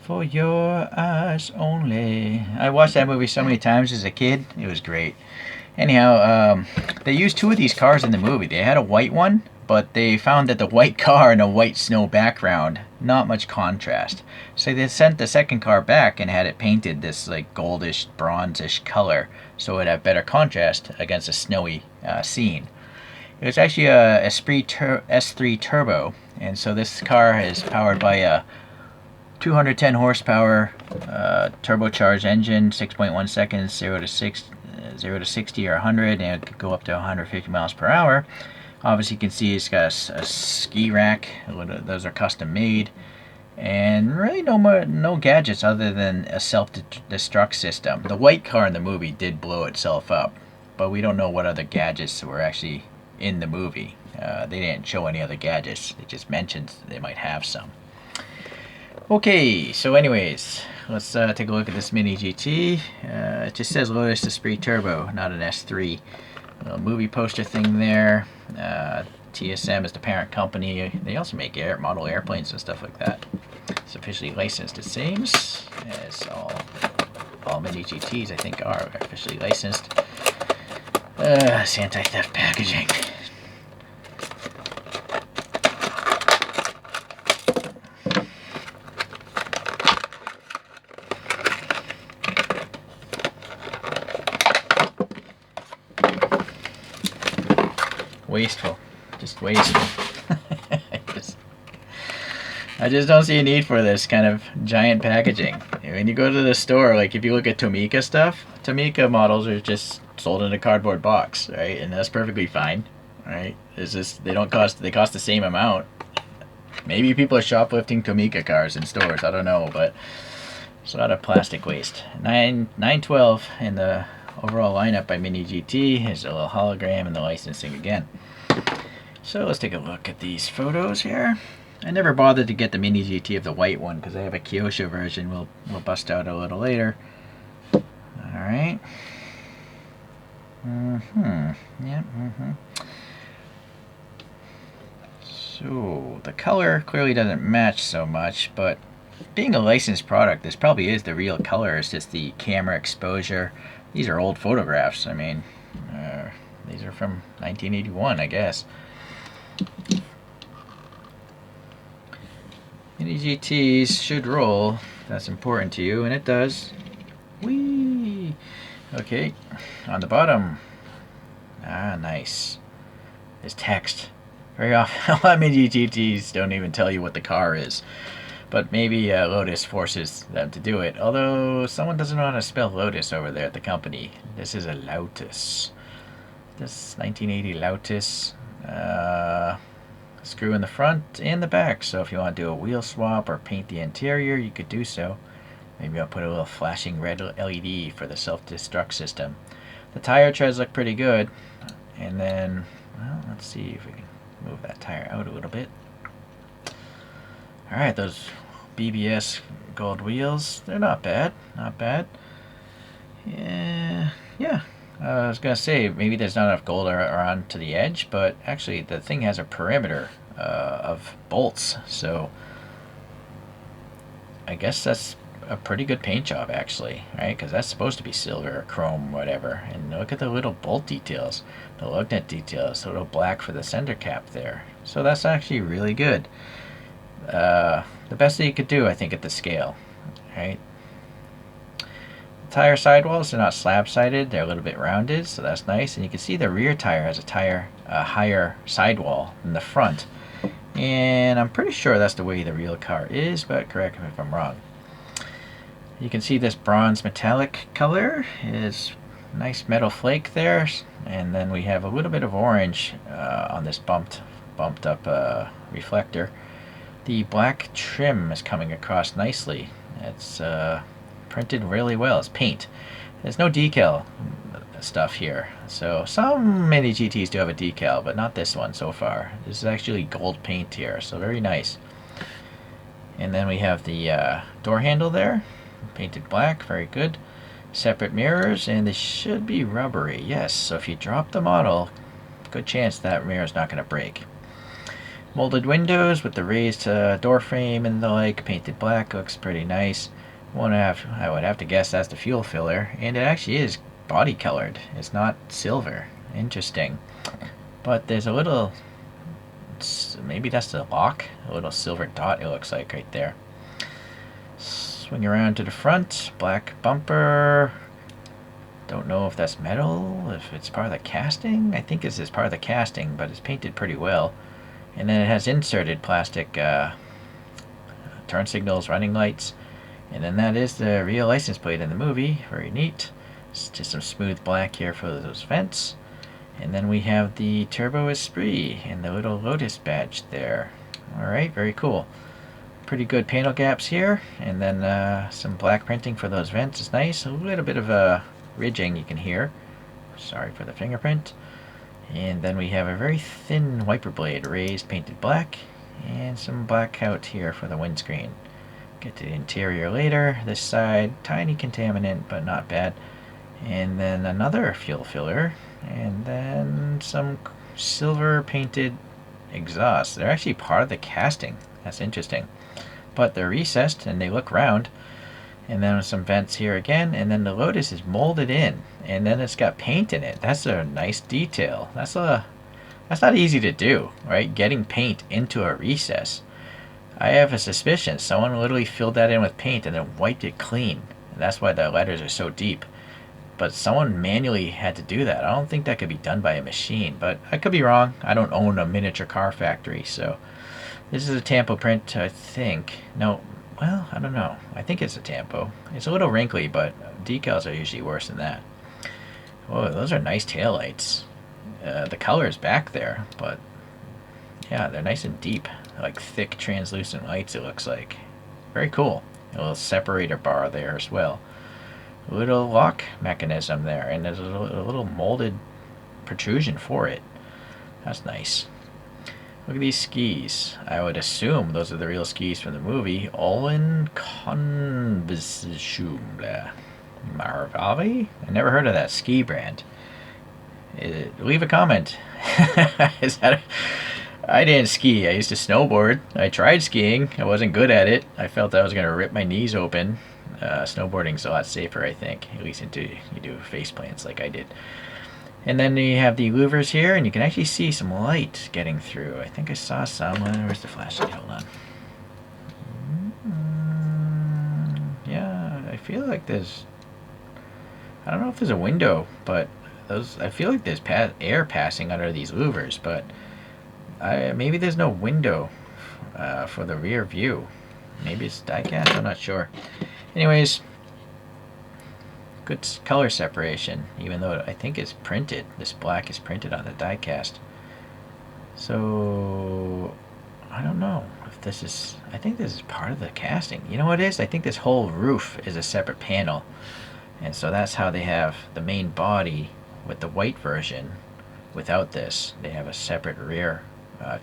For your eyes only. I watched that movie so many times as a kid. It was great. Anyhow, they used two of these cars in the movie. They had a white one, but they found that the white car and a white snow background, not much contrast. So they sent the second car back and had it painted this like goldish, bronzish color, so it had better contrast against a snowy scene. It was actually a S3 Turbo, and so this car is powered by a 210 horsepower turbocharged engine, 6.1 seconds, 0 to 60 or 100, and it could go up to 150 miles per hour. Obviously, you can see it's got a ski rack. Those are custom made, and really no gadgets other than a self-destruct system. The white car in the movie did blow itself up, but we don't know what other gadgets were actually in the movie. They didn't show any other gadgets. They just mentioned they might have some. Okay, so anyways, let's take a look at this MiniGT. It just says Lotus Esprit Turbo, not an S3. A little movie poster thing there. TSM is the parent company. They also make model airplanes and stuff like that. It's officially licensed, it seems, as all MiniGTs I think are officially licensed. It's anti-theft packaging. Wasteful. Just wasteful. I just don't see a need for this kind of giant packaging. When you go to the store, like if you look at Tomica stuff, Tomica models are just sold in a cardboard box, right? And that's perfectly fine, right? It's just they cost the same amount. Maybe people are shoplifting Tomica cars in stores. I don't know, but it's a lot of plastic waste. 912 in the overall lineup by MiniGT. Here's a little hologram and the licensing again. So let's take a look at these photos here. I never bothered to get the MiniGT of the white one because I have a Kyosho version. We'll bust out a little later. All right. Yep. So the color clearly doesn't match so much, but being a licensed product, this probably is the real color. It's just the camera exposure. These are old photographs. I mean, these are from 1981, I guess. MiniGTs should roll. That's important to you, and it does. Whee! Okay, on the bottom. Ah, nice. There's text. Very often, a lot of MiniGTs don't even tell you what the car is. But maybe Lotus forces them to do it. Although, someone doesn't know how to spell Lotus over there at the company. This is a Lotus. This 1980 Lotus. Screw in the front and the back, so if you want to do a wheel swap or paint the interior, you could do so. Maybe I'll put a little flashing red LED for the self-destruct system. The tire treads look pretty good, and then, well, let's see if we can move that tire out a little bit. Alright, those BBS gold wheels, they're not bad, not bad. Yeah. I was going to say, maybe there's not enough gold around to the edge, but actually the thing has a perimeter of bolts, so I guess that's a pretty good paint job, actually, right? Because that's supposed to be silver or chrome, whatever. And look at the little bolt details, the lug nut details, the little black for the center cap there. So that's actually really good. The best that you could do, I think, at the scale, right? Tire sidewalls are not slab-sided, they're a little bit rounded, so that's nice. And you can see the rear tire has a higher sidewall than the front. And I'm pretty sure that's the way the real car is, but correct me if I'm wrong. You can see this bronze metallic color is nice metal flake there, and then we have a little bit of orange on this bumped up reflector. The black trim is coming across nicely. It's printed really well. It's paint. There's no decal stuff here. So some MiniGTs do have a decal, but not this one so far. This is actually gold paint here, so very nice. And then we have the door handle there, painted black, very good. Separate mirrors, and they should be rubbery. Yes, so if you drop the model, good chance that mirror is not going to break. Molded windows with the raised door frame and the like, painted black, looks pretty nice. I would have to guess that's the fuel filler, and it actually is body colored. It's not silver. Interesting. But there's a little, maybe that's the lock, a little silver dot it looks like right there. Swing around to the front, black bumper. Don't know if that's metal, if it's part of the casting. I think this is part of the casting, but it's painted pretty well. And then it has inserted plastic turn signals, running lights. And then that is the real license plate in the movie. Very neat. It's just some smooth black here for those vents. And then we have the Turbo Esprit and the little Lotus badge there. Alright, very cool. Pretty good panel gaps here. And then some black printing for those vents is nice. A little bit of a ridging you can hear. Sorry for the fingerprint. And then we have a very thin wiper blade, raised, painted black, and some black out here for the windscreen. Get to the interior later. This side, tiny contaminant, but not bad. And then another fuel filler, and then some silver painted exhausts. They're actually part of the casting. That's interesting. But they're recessed and they look round. And then some vents here again, and then the Lotus is molded in, and then it's got paint in it. That's a nice detail. That's not easy to do, right? Getting paint into a recess. I have a suspicion someone literally filled that in with paint and then wiped it clean. That's why the letters are so deep. But someone manually had to do that. I don't think that could be done by a machine, but I could be wrong. I don't own a miniature car factory, so this is a Tampo print, I think. No. Well, I don't know. I think it's a Tampo. It's a little wrinkly, but decals are usually worse than that. Whoa, those are nice taillights. The color is back there, but yeah, they're nice and deep. Like thick, translucent lights, it looks like. Very cool. A little separator bar there as well. A little lock mechanism there, and there's a little molded protrusion for it. That's nice. Look at these skis. I would assume those are the real skis from the movie. Olin Convisum Marvavi? I never heard of that ski brand. Leave a comment. Is that I didn't ski. I used to snowboard. I tried skiing. I wasn't good at it. I felt I was going to rip my knees open. Snowboarding's a lot safer, I think. At least until you do face plants like I did. And then you have the louvers here, and you can actually see some light getting through. I think I saw some. Where's the flashlight? Hold on. Yeah, I feel like there's... I don't know if there's a window, but I feel like there's air passing under these louvers, but maybe there's no window for the rear view. Maybe it's diecast, I'm not sure. Anyways, good color separation, even though I think it's printed. This black is printed on the diecast. So, I don't know if this is... I think this is part of the casting. You know what it is? I think this whole roof is a separate panel. And so that's how they have the main body with the white version. Without this, they have a separate rear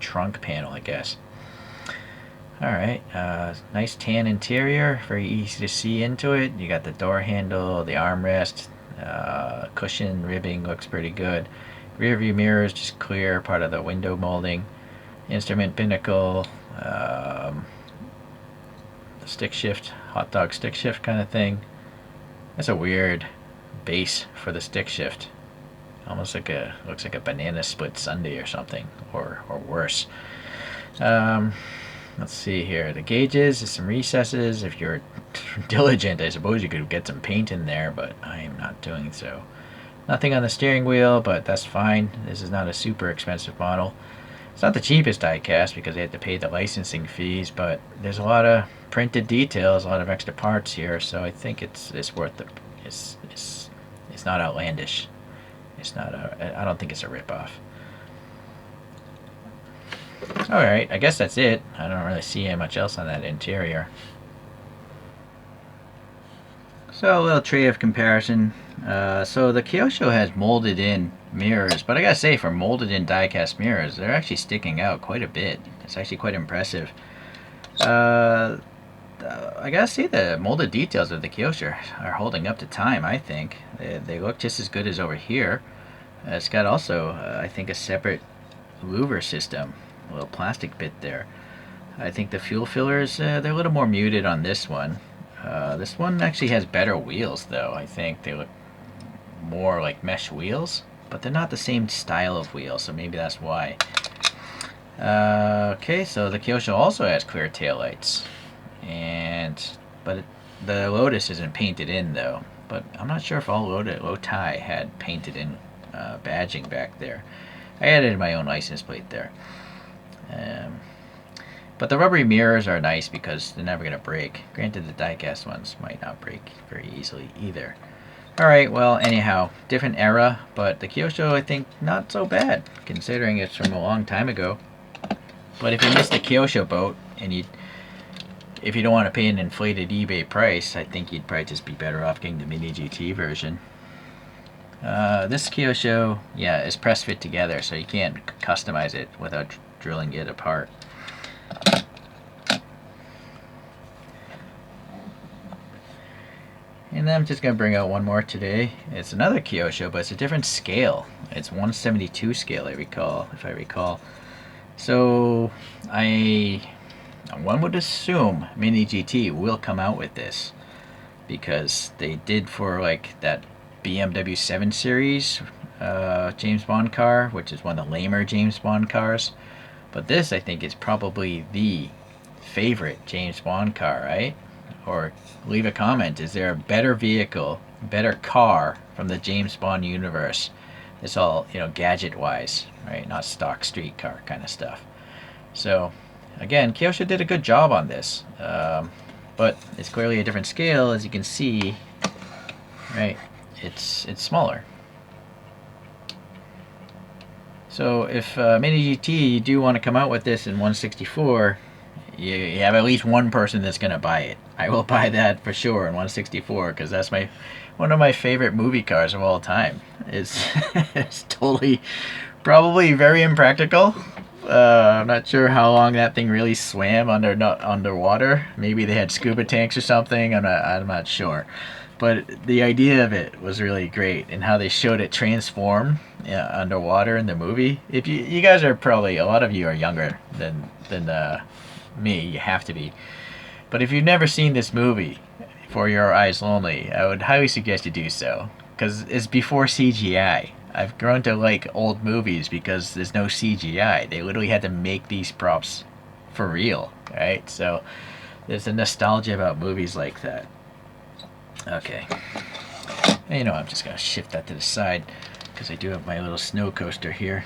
trunk panel, I guess. Alright, nice tan interior, very easy to see into it. You got the door handle, the armrest, cushion ribbing looks pretty good. Rear view mirrors just clear, part of the window molding. Instrument binnacle, the stick shift, hot dog stick shift kind of thing. That's a weird base for the stick shift. Almost like looks like a banana split sundae or something, or worse. Let's see here. The gauges, there's some recesses. If you're diligent, I suppose you could get some paint in there, but I am not doing so. Nothing on the steering wheel, but that's fine. This is not a super expensive model. It's not the cheapest diecast because they had to pay the licensing fees, but there's a lot of printed details, a lot of extra parts here, so I think it's worth the... It's not outlandish. It's not I don't think it's a ripoff. Alright, I guess that's it. I don't really see much else on that interior. So a little tray of comparison. So the Kyosho has molded in mirrors, but I gotta say, for molded in diecast mirrors, they're actually sticking out quite a bit. It's actually quite impressive. I gotta say the molded details of the Kyosho are holding up to time, I think. They look just as good as over here. It's got also, I think, a separate louver system. little plastic bit there. I think the fuel fillers, they're a little more muted on this one. This one actually has better wheels though. I think they look more like mesh wheels, but they're not the same style of wheel, so maybe that's why. Okay, so the Kyosho also has clear taillights, but the Lotus isn't painted in though. But I'm not sure if all Loti had painted in badging back there. I added my own license plate there. But the rubbery mirrors are nice because they're never going to break. Granted, the diecast ones might not break very easily either. Alright, well, anyhow, different era, but the Kyosho, I think, not so bad, considering it's from a long time ago. But if you missed the Kyosho boat, and if you don't want to pay an inflated eBay price, I think you'd probably just be better off getting the MiniGT version. This Kyosho, yeah, is press fit together, so you can't customize it without drilling it apart. And then I'm just going to bring out one more today. It's another Kyosho, but it's a different scale. It's 1/72 scale, if I recall. So, one would assume MiniGT will come out with this, because they did for like that BMW 7 Series James Bond car, which is one of the lamer James Bond cars. But this, I think, is probably the favorite James Bond car, right? Or leave a comment. Is there a better vehicle, better car from the James Bond universe? It's all, gadget-wise, right? Not stock street car kind of stuff. So, again, Kyosho did a good job on this. But it's clearly a different scale, as you can see, right? It's smaller. So if MiniGT, you do want to come out with this in 1/64, you have at least one person that's going to buy it. I will buy that for sure in 1/64, because that's one of my favorite movie cars of all time. It's totally, probably very impractical. I'm not sure how long that thing really swam underwater. Maybe they had scuba tanks or something. I'm not sure. But the idea of it was really great, and how they showed it transform underwater in the movie. If you guys are probably, a lot of you are younger than me, you have to be. But if you've never seen this movie, For Your Eyes Only, I would highly suggest you do so, because it's before CGI. I've grown to like old movies because there's no CGI. They literally had to make these props for real, right? So there's a nostalgia about movies like that. Okay. I'm just going to shift that to the side, because I do have my little snow coaster here.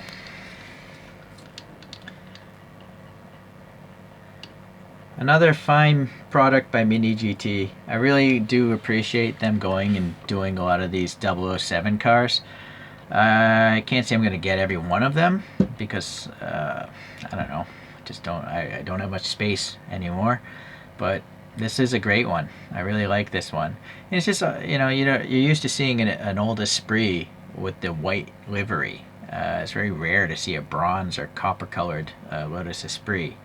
Another fine product by MiniGT. I really do appreciate them going and doing a lot of these 007 cars. I can't say I'm going to get every one of them, because I don't know, I don't have much space anymore. But this is a great one. I really like this one. And it's just you're used to seeing an old Esprit with the white livery. It's very rare to see a bronze or copper colored Lotus Esprit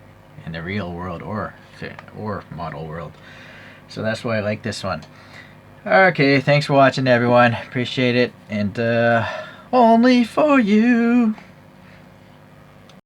in the real world or model world. So that's why I like this one. Okay, thanks for watching, everyone. Appreciate it. And only for you.